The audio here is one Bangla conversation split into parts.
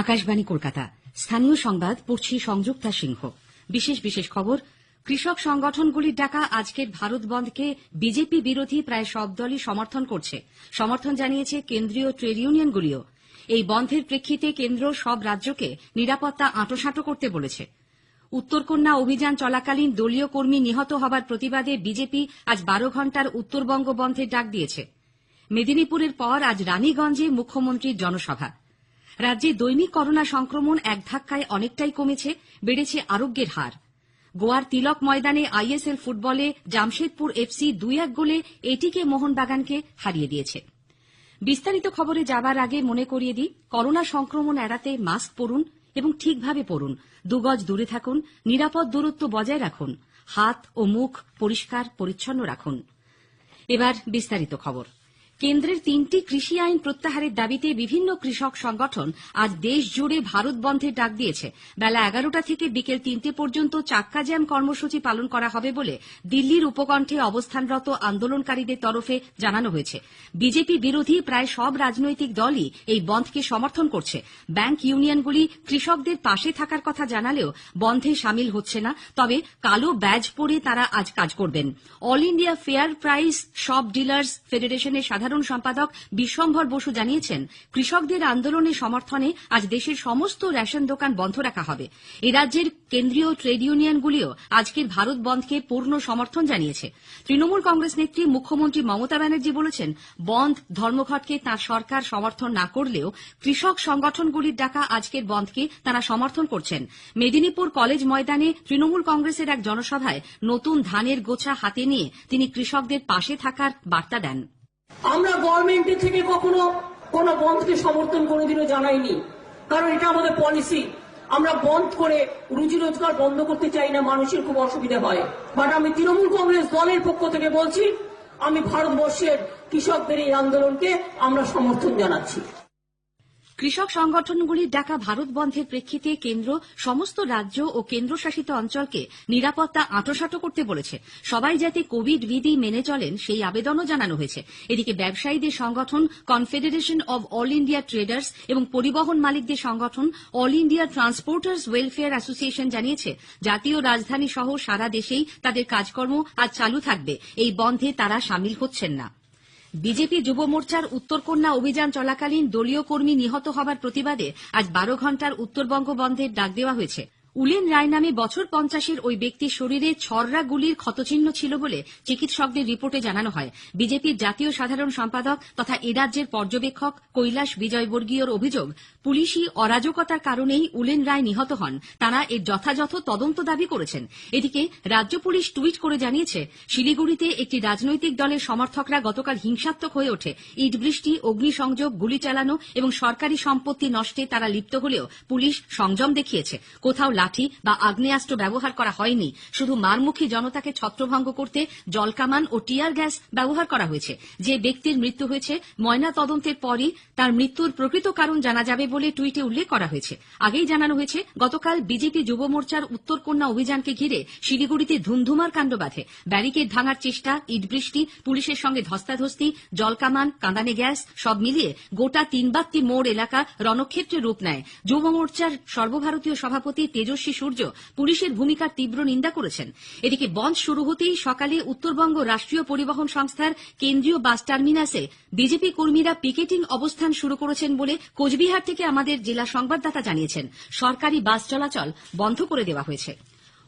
আকাশবাণী কলকাতা, স্থানীয় সংবাদ পড়ছি সংযুক্তা সিংহ। বিশেষ খবর। কৃষক সংগঠনগুলির ডাকা আজকের ভারত বন্ধকে বিজেপি বিরোধী প্রায় সব দলই সমর্থন করছে। সমর্থন জানিয়েছে কেন্দ্রীয় ট্রেড ইউনিয়নগুলিও। এই বন্ধের প্রেক্ষিতে কেন্দ্র সব রাজ্যকে নিরাপত্তা আঁটোসাঁটো করতে বলেছে। উত্তরকন্যা অভিযান চলাকালীন দলীয় কর্মী নিহত হবার প্রতিবাদে বিজেপি আজ 12 ঘণ্টার উত্তরবঙ্গ বন্ধের ডাক দিয়েছে। মেদিনীপুরের পর আজ রানীগঞ্জে মুখ্যমন্ত্রীর জনসভা। রাজ্যে দৈনিক করোনা সংক্রমণ এক ধাক্কায় অনেকটাই কমেছে, বেড়েছে আরোগ্যের হার। গোয়ার তিলক ময়দানে আইএসএল ফুটবলে জামশেদপুর এফসি 2-1 গোলে এটিকে মোহনবাগানকে হারিয়ে দিয়েছে। বিস্তারিত খবরে যাবার আগে মনে করিয়ে দিই, করোনা সংক্রমণ এড়াতে মাস্ক পরুন এবং ঠিকভাবে পরুন, 2 গজ দূরে থাকুন, নিরাপদ দূরত্ব বজায় রাখুন, হাত ও মুখ পরিষ্কার পরিচ্ছন্ন রাখুন। এবার বিস্তারিত খবর। কেন্দ্রের 3টি কৃষি আইন প্রত্যাহারের দাবিতে বিভিন্ন কৃষক সংগঠন আজ দেশ জুড়ে ভারত বন্ধের ডাক দিয়েছে। বেলা 11টা থেকে বিকেল 3টে পর্যন্ত চাক্কা জ্যাম কর্মসূচি পালন করা হবে বলে দিল্লির উপকণ্ঠে অবস্থানরত আন্দোলনকারীদের তরফে জানানো হয়েছে। বিজেপি বিরোধী প্রায় সব রাজনৈতিক দলই এই বন্ধকে সমর্থন করছে। ব্যাংক ইউনিয়নগুলি কৃষকদের পাশে থাকার কথা জানালেও বন্ধে সামিল হচ্ছে না, তবে কালো ব্যাজ পরে তারা আজ কাজ করবেন। All India fair price shop dealers ফেডারেশনের সাধারণ সম্পাদক বিশ্বম্ভর বসু জানিয়েছেন, কৃষকদের আন্দোলনের সমর্থনে আজ দেশের সমস্ত রেশন দোকান বন্ধ রাখা হবে। এ রাজ্যের কেন্দ্রীয় ট্রেড ইউনিয়নগুলিও আজকের ভারত বন্ধকে পূর্ণ সমর্থন জানিয়েছে। তৃণমূল কংগ্রেস নেত্রী মুখ্যমন্ত্রী মমতা ব্যানার্জি বলেছেন, বন্ধ ধর্মঘটকে তাঁর সরকার সমর্থন না করলেও কৃষক সংগঠনগুলির ডাকা আজকের বন্ধকে তাঁরা সমর্থন করছেন। মেদিনীপুর কলেজ ময়দানে তৃণমূল কংগ্রেসের এক জনসভায় নতুন ধানের গোছা হাতে নিয়ে তিনি কৃষকদের পাশে থাকার বার্তা দেন। আমরা গভর্নমেন্টের থেকে কখনো কোনো বন্ধকে সমর্থন কোনোদিনও জানাইনি, কারণ এটা আমাদের পলিসি। আমরা বন্ধ করে রুজি রোজগার বন্ধ করতে চাই না, মানুষের খুব অসুবিধা হয়। বাট আমি তৃণমূল কংগ্রেস দলের পক্ষ থেকে বলছি, আমি ভারতবর্ষের কৃষকদের এই আন্দোলনকে আমরা সমর্থন জানাচ্ছি। কৃষক সংগঠনগুলির ডাকা ভারত বন্ধের প্রেক্ষিতে কেন্দ্র সমস্ত রাজ্য ও কেন্দ্রশাসিত অঞ্চলকে নিরাপত্তা আঁটোসাঁটো করতে বলেছে। সবাই যাতে কোভিড বিধি মেনে চলেন সেই আবেদনও জানানো হয়েছে। এদিকে ব্যবসায়ীদের সংগঠন confederation of all India traders এবং পরিবহন মালিকদের সংগঠন অল ইন্ডিয়া ট্রান্সপোর্টার্স ওয়েলফেয়ার অ্যাসোসিয়েশন জানিয়েছে, জাতীয় রাজধানী সহ সারা দেশেই তাদের কাজকর্ম আজ চালু থাকবে। এই বন্ধে তারা সামিল হচ্ছেন না। বিজেপি যুব মোর্চার উত্তরকন্যা অভিযান চলাকালীন দলীয় কর্মী নিহত হবার প্রতিবাদে আজ 12 ঘণ্টার উত্তরবঙ্গ বন্ধের ডাক দেওয়া হয়েছে। উলেন রায় নামে বছর 50-এর ওই ব্যক্তির শরীরে ছররা গুলির ক্ষতচিহ্ন ছিল বলে চিকিৎসকদের রিপোর্টে জানানো হয়। বিজেপির জাতীয় সাধারণ সম্পাদক তথা এ রাজ্যের পর্যবেক্ষক কৈলাস বিজয়বর্গীয়র অভিযোগ, পুলিশি অরাজকতার কারণেই উলেন রায় নিহত হন। তাঁরা এর যথাযথ তদন্ত দাবি করেছেন। এদিকে রাজ্য পুলিশ টুইট করে জানিয়েছে, শিলিগুড়িতে একটি রাজনৈতিক দলের সমর্থকরা গতকাল হিংসাত্মক হয়ে ওঠে। ইট বৃষ্টি, অগ্নিসংযোগ, গুলি চালানো এবং সরকারি সম্পত্তি নষ্টে তারা লিপ্ত হলেও পুলিশ সংযম দেখিয়েছে। কোথাও লাঠি বা আগ্নেয়াস্ত্র ব্যবহার করা হয়নি, শুধু মারমুখী জনতাকে ছত্রভঙ্গ করতে জলকামান ও টিয়ার গ্যাস ব্যবহার করা হয়েছে। যে ব্যক্তির মৃত্যু হয়েছে, ময়না তদন্তের পরই তার মৃত্যুর প্রকৃত কারণ জানা যাবে বলে টুইটে উল্লেখ করা হয়েছে। আগেই জানানো হয়েছে, গতকাল বিজেপি যুব মোর্চার উত্তরকন্যা অভিযানকে ঘিরে শিলিগুড়িতে ধুমধুমার কাণ্ড বাধে। ব্যারিকেড ভাঙার চেষ্টা, ইট বৃষ্টি, পুলিশের সঙ্গে ধস্তাধস্তি, জলকামান, কাঁদানে গ্যাস সব মিলিয়ে গোটা 3 মোড় এলাকা রণক্ষেত্রে রূপ নেয়। যুব মোর্চার সর্বভারতীয় সভাপতি তেজস্বী সূর্য পুলিশের ভূমিকার তীব্র নিন্দা করেছেন। এদিকে বন্ধ শুরু হতেই সকালে উত্তরবঙ্গ রাষ্ট্রীয় পরিবহন সংস্থার কেন্দ্রীয় বাস টার্মিনাসে বিজেপি কর্মীরা পিকেটিং অবস্থান শুরু করেছেন বলে কোচবিহার থেকে আমাদের জেলা সংবাদদাতা জানিয়েছেন। সরকারি বাস চলাচল বন্ধ করে দেওয়া হয়েছে।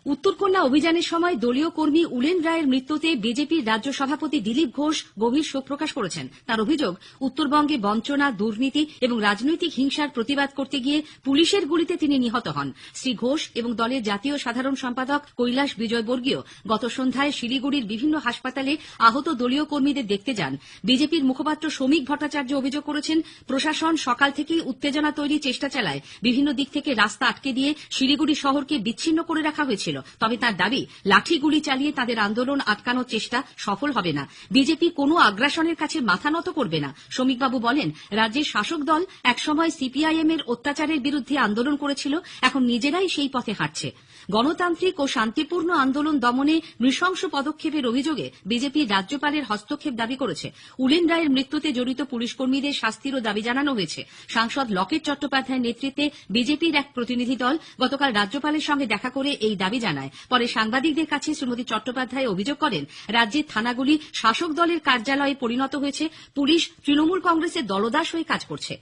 উত্তরকন্যা অভিযানের সময় দলীয় কর্মী উলেন রায়ের মৃত্যুতে বিজেপির রাজ্য সভাপতি দিলীপ ঘোষ গভীর শোক প্রকাশ করেছেন। তার অভিযোগ, উত্তরবঙ্গে বঞ্চনা, দুর্নীতি এবং রাজনৈতিক হিংসার প্রতিবাদ করতে গিয়ে পুলিশের গুলিতে তিনি নিহত হন। শ্রী ঘোষ এবং দলের জাতীয় সাধারণ সম্পাদক কৈলাস বিজয়বর্গীয় গত সন্ধ্যায় শিলিগুড়ির বিভিন্ন হাসপাতালে আহত দলীয় কর্মীদের দেখতে যান। বিজেপির মুখপাত্র শ্রমিক ভট্টাচার্য অভিযোগ করেছেন, প্রশাসন সকাল থেকেই উত্তেজনা তৈরির চেষ্টা চালায়। বিভিন্ন দিক থেকে রাস্তা আটকে দিয়ে শিলিগুড়ি শহরকে বিচ্ছিন্ন করে রাখা হয়েছিল। তবে তার দাবি, লাঠি গুলি চালিয়ে তাদের আন্দোলন আটকানোর চেষ্টা সফল হবে না। বিজেপি কোনো আগ্রাসনের কাছে মাথা নত করবে না। শ্রমিকবাবু বলেন, রাজ্যের শাসক দল একসময় সিপিআইএম এর অত্যাচারের বিরুদ্ধে আন্দোলন করেছিল, এখন নিজেরাই সেই পথে হাঁটছে। গণতান্ত্রিক ও শান্তিপূর্ণ আন্দোলন দমনে নৃশংস পদক্ষেপের অভিযোগে বিজেপি রাজ্যপালের হস্তক্ষেপ দাবি করেছে। উলেন রায়ের মৃত্যুতে জড়িত পুলিশকর্মীদের শাস্তিরও দাবি জানানো হয়েছে। সাংসদ লকেট চট্টোপাধ্যায়ের নেতৃত্বে বিজেপির এক প্রতিনিধি দল গতকাল রাজ্যপালের সঙ্গে দেখা করে এই দাবি জানায়। পরে সাংবাদিকদের কাছে শ্রীমতী চট্টোপাধ্যায় অভিযোগ করেন, রাজ্যের থানাগুলি শাসক দলের কার্যালয়ে পরিণত হয়েছে, পুলিশ তৃণমূল কংগ্রেসের দলদাস হয়ে কাজ করছে।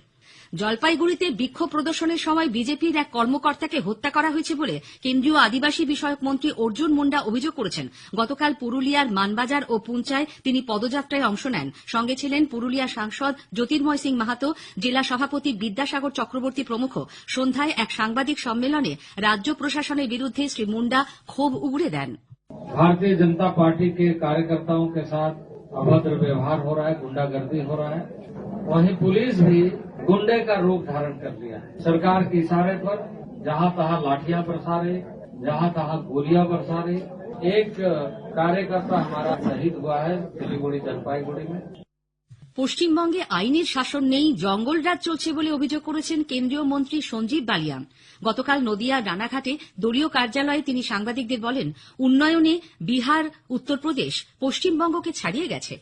জলপাইগুড়িতে বিক্ষোভ প্রদর্শনের সময় বিজেপির এক কর্মকর্তাকে হত্যা করা হয়েছে বলে কেন্দ্রীয় আদিবাসী বিষয়ক মন্ত্রী অর্জুন মুন্ডা অভিযোগ করেছেন। গতকাল পুরুলিয়ার মানবাজার ও পুঞ্চায় তিনি পদযাত্রায় অংশ নেন। সঙ্গে ছিলেন পুরুলিয়া সাংসদ জ্যোতির্ময় সিং মাহাতো, জেলা সভাপতি বিদ্যাসাগর চক্রবর্তী প্রমুখ। সন্ধ্যায় এক সাংবাদিক সম্মেলনে রাজ্য প্রশাসনের বিরুদ্ধে শ্রী মুন্ডা ক্ষোভ উগরে দেন। भारतीय जनता पार्टी के कार्यकर्ताओं के साथ अभद्र व्यवहार हो रहा है, गुंडागर्दी हो रहा है। वहीं पुलिस भी गुंडे का रूप धारण कर लिया है। सरकार के इशारे पर जहां तहां लाठियां बरसा रहे, जहां तहां गोलियां बरसा रहे। एक कार्यकर्ता हमारा शहीद हुआ है सिलीगुड़ी जलपाईगुड़ी में। পশ্চিমবঙ্গে আইনের শাসন নেই, জঙ্গলরাজ চলছে বলে অভিযোগ করেছেন কেন্দ্রীয় মন্ত্রী সঞ্জীব বালিয়ান। গতকাল নদিয়ার রানাঘাটে দলীয় কার্যালয়ে তিনি সাংবাদিকদের বলেন, উন্নয়নে বিহার, উত্তরপ্রদেশ পশ্চিমবঙ্গকে ছাড়িয়ে গেছে।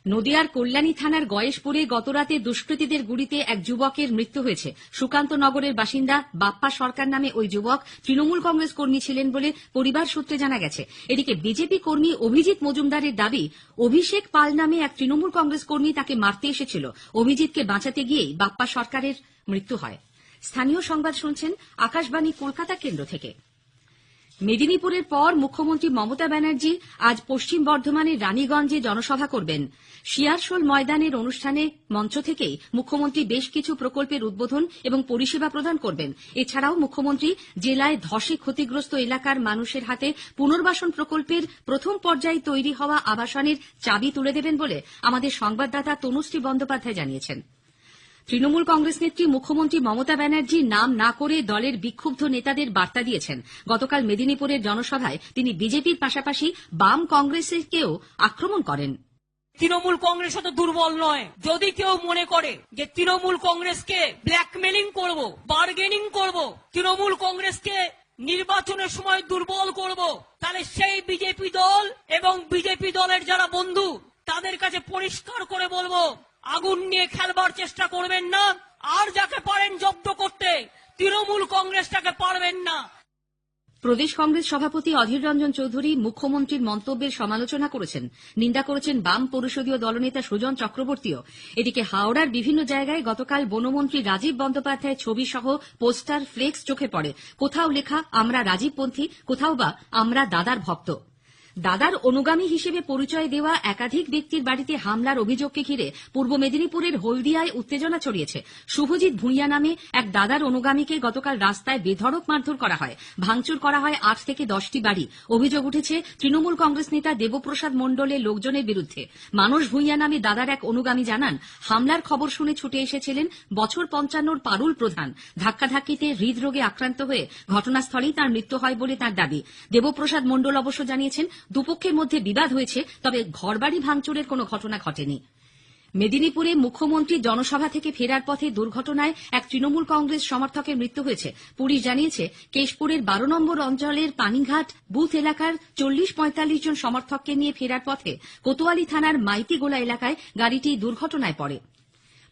নদিয়ার কল্যাণী থানার গয়েশপুরে গতরাতে দুষ্কৃতীদের গুলিতে এক যুবকের মৃত্যু হয়েছে। সুকান্তনগরের বাসিন্দা বাপ্পা সরকার নামে ওই যুবক তৃণমূল কংগ্রেস কর্মী ছিলেন বলে পরিবার সূত্রে জানা গেছে। এদিকে বিজেপি কর্মী অভিজিৎ মজুমদারের দাবি, অভিষেক পাল নামে এক তৃণমূল কংগ্রেস কর্মী তাকে মারতে এসেছিল। অভিজিৎকে বাঁচাতে গিয়েই বাপ্পা সরকারের মৃত্যু হয়। স্থানীয় সংবাদ শুনছেন আকাশবাণী কলকাতা কেন্দ্র থেকে। মেদিনীপুরের পর মুখ্যমন্ত্রী মমতা ব্যানার্জি আজ পশ্চিম বর্ধমানের রানীগঞ্জে জনসভা করবেন। শিয়ারশোল ময়দানের অনুষ্ঠানে মঞ্চ থেকেই মুখ্যমন্ত্রী বেশ কিছু প্রকল্পের উদ্বোধন এবং পরিষেবা প্রদান করবেন। এছাড়াও মুখ্যমন্ত্রী জেলায় ধসে ক্ষতিগ্রস্ত এলাকার মানুষের হাতে পুনর্বাসন প্রকল্পের প্রথম পর্যায়ে তৈরি হওয়া আবাসনের চাবি তুলে দেবেন বলে আমাদের সংবাদদাতা তনুশ্রী বন্দ্যোপাধ্যায় জানিয়েছেন। তৃণমূল কংগ্রেস নেত্রী মুখ্যমন্ত্রী মমতা ব্যানার্জি নাম না করে দলের বিক্ষুব্ধ নেতাদের বার্তা দিয়েছেন। গতকাল মেদিনীপুরের জনসভায় তিনি বিজেপির পাশাপাশি বাম কংগ্রেসকেও আক্রমণ করেন। তৃণমূল কংগ্রেস অত দুর্বল নয়। যদি কেউ মনে করে যে তৃণমূল কংগ্রেসকে ব্ল্যাকমেলিং করব, বার্গেনিং করব, তৃণমূল কংগ্রেসকে নির্বাচনের সময় দুর্বল করব, তাহলে সেই বিজেপি দল এবং বিজেপি দলের যারা বন্ধু তাদের কাছে পরিষ্কার করে বলবো, আগুন নিয়ে খেলবার চেষ্টা করবেন না। আর যাকে পারেন জব্দ করতে, তৃণমূল কংগ্রেসটাকে পারবেন না। প্রদেশ কংগ্রেস সভাপতি অধীর রঞ্জন চৌধুরী মুখ্যমন্ত্রীর মন্তব্যের সমালোচনা করেছেন। নিন্দা করেছেন বাম পরিষদীয় দলনেতা সুজন চক্রবর্তীও। এদিকে হাওড়ার বিভিন্ন জায়গায় গতকাল বনমন্ত্রী রাজীব বন্দ্যোপাধ্যায়ের ছবি সহ পোস্টার, ফ্লেক্স চোখে পড়ে। কোথাও লেখা আমরা রাজীবপন্থী, কোথাও বা আমরা দাদার ভক্ত। দাদার অনুগামী হিসেবে পরিচয় দেওয়া একাধিক ব্যক্তির বাড়িতে হামলার অভিযোগকে ঘিরে পূর্ব মেদিনীপুরের হলদিয়ায় উত্তেজনা ছড়িয়েছে। শুভজিৎ ভূঁইয়া নামে এক দাদার অনুগামীকে গতকাল রাস্তায় বেধড়ক মারধর করা হয়। ভাঙচুর করা হয় 8 থেকে 10টি বাড়ি। অভিযোগ উঠেছে তৃণমূল কংগ্রেস নেতা দেবপ্রসাদ মণ্ডলের লোকজনের বিরুদ্ধে। মানস ভূঁইয়া নামে দাদার এক অনুগামী জানান, হামলার খবর শুনে ছুটে এসেছিলেন বছর 55 পারুল প্রধান। ধাক্কাধাক্কিতে হৃদরোগে আক্রান্ত হয়ে ঘটনাস্থলেই তাঁর মৃত্যু হয় বলে তাঁর দাবি। দেবপ্রসাদ মণ্ডল অবশ্য জানিয়েছেন, দুপক্ষের মধ্যে বিবাদ হয়েছে, তবে ঘরবাড়ি ভাঙচুরের কোনো ঘটনা ঘটেনি। মেদিনীপুরে মুখ্যমন্ত্রী জনসভা থেকে ফেরার পথে দুর্ঘটনায় এক তৃণমূল কংগ্রেস সমর্থকের মৃত্যু হয়েছে। পুলিশ জানিয়েছে, কেশপুরের 12 নম্বর অঞ্চলের পানিঘাট বুথ এলাকার 40-45 জন সমর্থককে নিয়ে ফেরার পথে কোতোয়ালি থানার মাইতিগোলা এলাকায় গাড়িটি দুর্ঘটনায় পড়ে।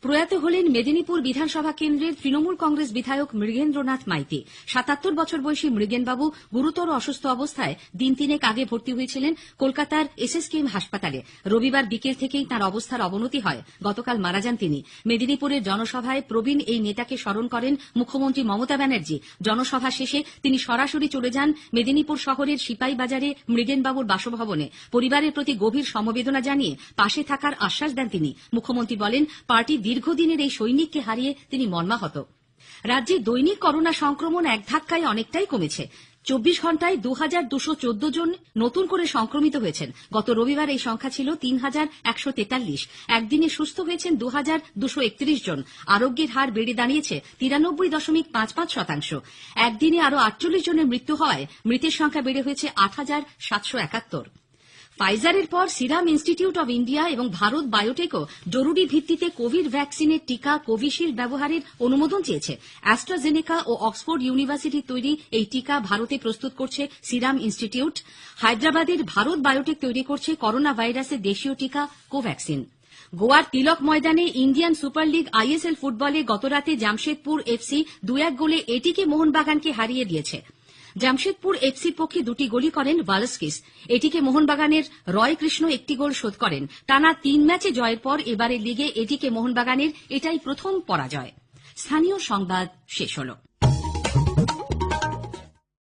প্রয়াত হলেন মেদিনীপুর বিধানসভা কেন্দ্রের তৃণমূল কংগ্রেস বিধায়ক মৃগেন্দ্রনাথ মাইতি। 77 বছর বয়সী মৃগেনবাবু গুরুতর অসুস্থ অবস্থায় দিন 3 আগে ভর্তি হয়েছিলেন কলকাতার SSKM হাসপাতালে। রবিবার বিকেল থেকেই তাঁর অবস্থার অবনতি হয়। গতকাল মারা যান তিনি। মেদিনীপুরের জনসভায় প্রবীণ এই নেতাকে স্মরণ করেন মুখ্যমন্ত্রী মমতা ব্যানার্জি। জনসভা শেষে তিনি সরাসরি চলে যান মেদিনীপুর শহরের সিপাহীবাজারে মৃগেনবাবুর বাসভবনে। পরিবারের প্রতি গভীর সমবেদনা জানিয়ে পাশে থাকার আশ্বাস দেন তিনি। মুখ্যমন্ত্রী বলেন, পার্টি দীর্ঘদিনের এই সৈনিককে হারিয়ে তিনি মর্মাহত। রাজ্যে দৈনিক করোনা সংক্রমণ এক ধাক্কায় অনেকটাই কমেছে। 24 ঘন্টায় 2214 জন নতুন করে সংক্রমিত হয়েছেন। গত রবিবার এই সংখ্যা ছিল 3143। একদিনে সুস্থ হয়েছেন 2231 জন। আরোগ্যের হার বেড়ে দাঁড়িয়েছে 93.55%। একদিনে আরো 48 জনের মৃত্যু হওয়ায় মৃতের সংখ্যা বেড়ে হয়েছে 8771। ফাইজারের পর সিরাম ইনস্টিটিউট অব ইন্ডিয়া এবং ভারত বায়োটেকও জরুরি ভিত্তিতে কোভিড ভ্যাকসিনের টিকা কোভিশিল্ড ব্যবহারের অনুমোদন চেয়েছে। অ্যাস্ট্রাজেনেকা ও অক্সফোর্ড ইউনিভার্সিটির তৈরি এই টিকা ভারতে প্রস্তুত করছে সিরাম ইনস্টিটিউট। হায়দ্রাবাদের ভারত বায়োটেক তৈরি করছে করোনা ভাইরাসের দেশীয় টিকা কোভ্যাক্সিন। গোয়ার তিলক ময়দানে ইন্ডিয়ান সুপার লিগ আইএসএল ফুটবলে গতরাতে জামশেদপুর এফসি 2-1 গোলে এটিকে মোহনবাগানকে হারিয়ে দিয়েছে। জামশেদপুর এফসির পক্ষে 2টি গোলই করেন ভালস্কিস। এটিকে মোহনবাগানের রয় কৃষ্ণ 1টি গোল শোধ করেন। টানা 3 ম্যাচে জয়ের পর এবারের লিগে এটিকে মোহনবাগানের এটাই প্রথম পরাজয়। স্থানীয় সংবাদ শেষ হলো।